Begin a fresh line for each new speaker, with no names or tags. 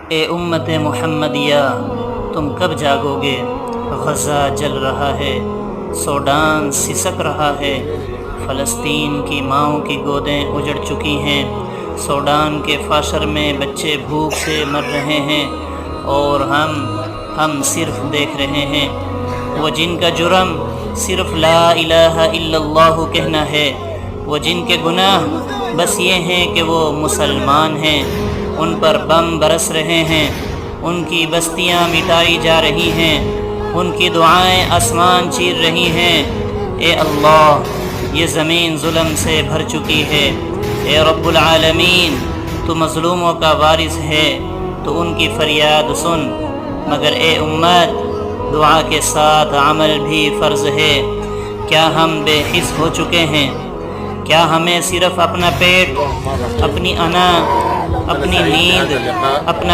اے امت محمدیہ، تم کب جاگو گے؟ غزہ جل رہا ہے، سوڈان سسک رہا ہے، فلسطین کی ماؤں کی گودیں اجڑ چکی ہیں، سوڈان کے فاشر میں بچے بھوک سے مر رہے ہیں، اور ہم صرف دیکھ رہے ہیں۔ وہ جن کا جرم صرف لا الہ الا اللہ کہنا ہے، وہ جن کے گناہ بس یہ ہیں کہ وہ مسلمان ہیں، ان پر بم برس رہے ہیں، ان کی بستیاں مٹائی جا رہی ہیں، ان کی دعائیں آسمان چیر رہی ہیں۔ اے اللہ، یہ زمین ظلم سے بھر چکی ہے۔ اے رب العالمین، تو مظلوموں کا وارث ہے، تو ان کی فریاد سن۔ مگر اے امت، دعا کے ساتھ عمل بھی فرض ہے۔ کیا ہم بے حس ہو چکے ہیں؟ کیا ہمیں صرف اپنا پیٹ، اپنی انا، اپنی نیند، اپنا